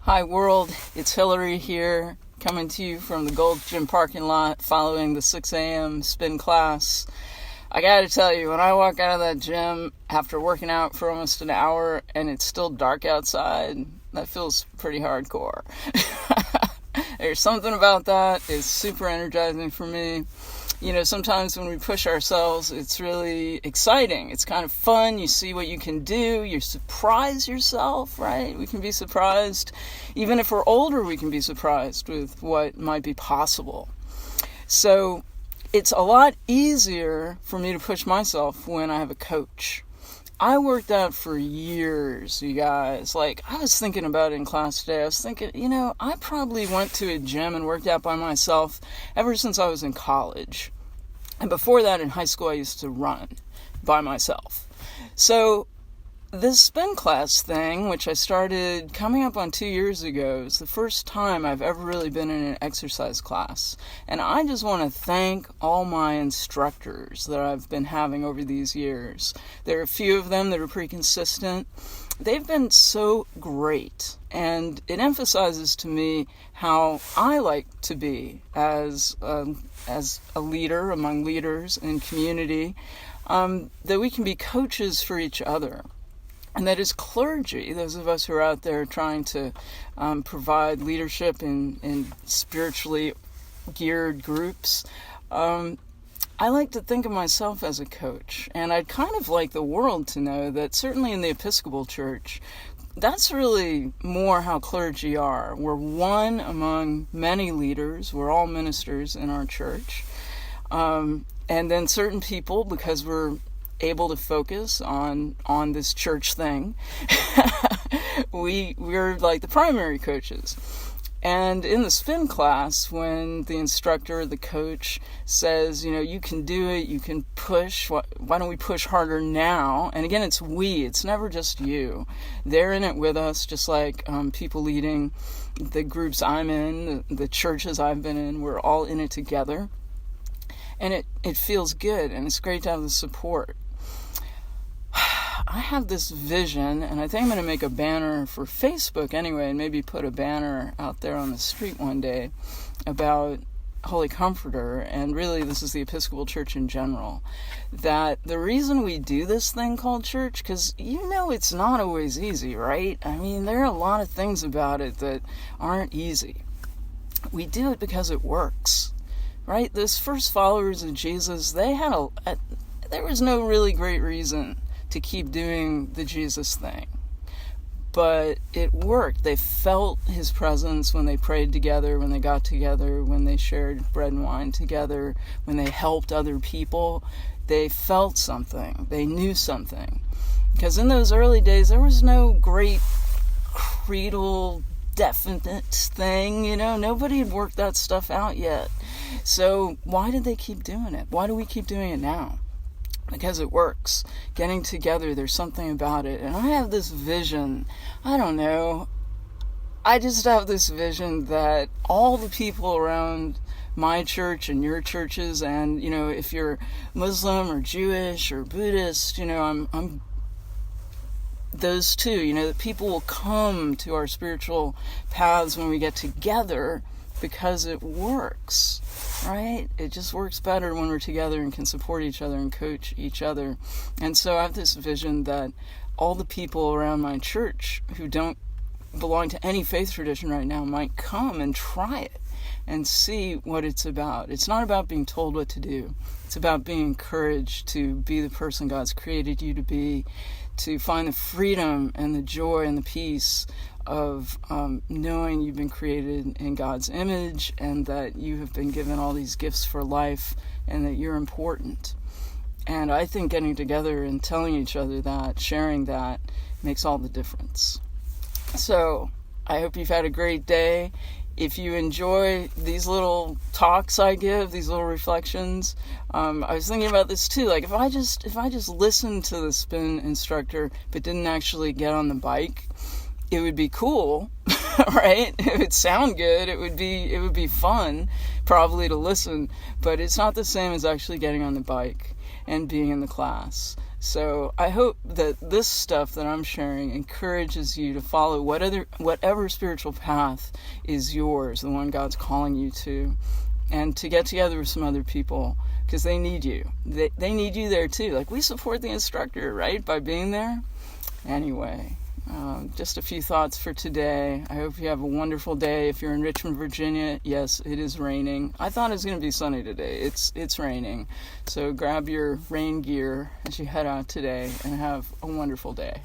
Hi world, it's Hillary here, coming to you from the Gold Gym parking lot following the 6 a.m. spin class. I gotta tell you, when I walk out of that gym after working out for almost an hour and it's still dark outside, that feels pretty hardcore. There's something about that. It's super energizing for me. You know, sometimes when we push ourselves, it's really exciting. It's kind of fun. You see what you can do. You surprise yourself, right? We can be surprised. Even if we're older, we can be surprised with what might be possible. So it's a lot easier for me to push myself when I have a coach. I worked out for years, you guys. Like, I was thinking about it in class today. I was thinking, I probably went to a gym and worked out by myself ever since I was in college. And before that, in high school, I used to run by myself. So this spin class thing, which I started coming up on 2 years ago, is the first time I've ever really been in an exercise class. And I just want to thank all my instructors that I've been having over these years. There are a few of them that are pretty consistent. They've been so great, and it emphasizes to me how I like to be as a leader among leaders in community, that we can be coaches for each other. And that as clergy, those of us who are out there trying to provide leadership in spiritually geared groups, I like to think of myself as a coach. And I'd kind of like the world to know that certainly in the Episcopal Church, that's really more how clergy are. We're one among many leaders. We're all ministers in our church. And then certain people, because we're able to focus on this church thing, we're like the primary coaches. And in the spin class, when the instructor, the coach says, you can do it, you can push, why don't we push harder now? And again, it's we, it's never just you. They're in it with us, just like people leading the groups I'm in, the churches I've been in, we're all in it together. And it feels good, and it's great to have the support. I have this vision, and I think I'm going to make a banner for Facebook anyway, and maybe put a banner out there on the street one day about Holy Comforter, and really this is the Episcopal Church in general, that the reason we do this thing called church, because it's not always easy, right? I mean, there are a lot of things about it that aren't easy. We do it because it works, right? Those first followers of Jesus, there was no really great reason to keep doing the Jesus thing. But it worked. They felt his presence when they prayed together, when they got together, when they shared bread and wine together, when they helped other people. They felt something. They knew something. Because in those early days, there was no great creedal definite thing, Nobody had worked that stuff out yet. So why did they keep doing it? Why do we keep doing it now? Because it works. Getting together, there's something about it. And I have this vision, I just have this vision that all the people around my church and your churches, and, if you're Muslim or Jewish or Buddhist, I'm those two, that people will come to our spiritual paths when we get together because it works. Right? It just works better when we're together and can support each other and coach each other. And so I have this vision that all the people around my church who don't belong to any faith tradition right now might come and try it and see what it's about. It's not about being told what to do. It's about being encouraged to be the person God's created you to be, to find the freedom and the joy and the peace of knowing you've been created in God's image and that you have been given all these gifts for life and that you're important. And I think getting together and telling each other that, sharing that, makes all the difference. So I hope you've had a great day. If you enjoy these little talks I give, these little reflections, I was thinking about this too. Like if I just listened to the spin instructor but didn't actually get on the bike, it would be cool, right? It would sound good. It would be fun, probably, to listen. But it's not the same as actually getting on the bike and being in the class. So I hope that this stuff that I'm sharing encourages you to follow whatever spiritual path is yours, the one God's calling you to, and to get together with some other people, because they need you. They need you there too. Like, we support the instructor, right, by being there. Anyway, just a few thoughts for today. I hope you have a wonderful day. If you're in Richmond, Virginia, yes, it is raining. I thought it was going to be sunny today. It's raining. So grab your rain gear as you head out today and have a wonderful day.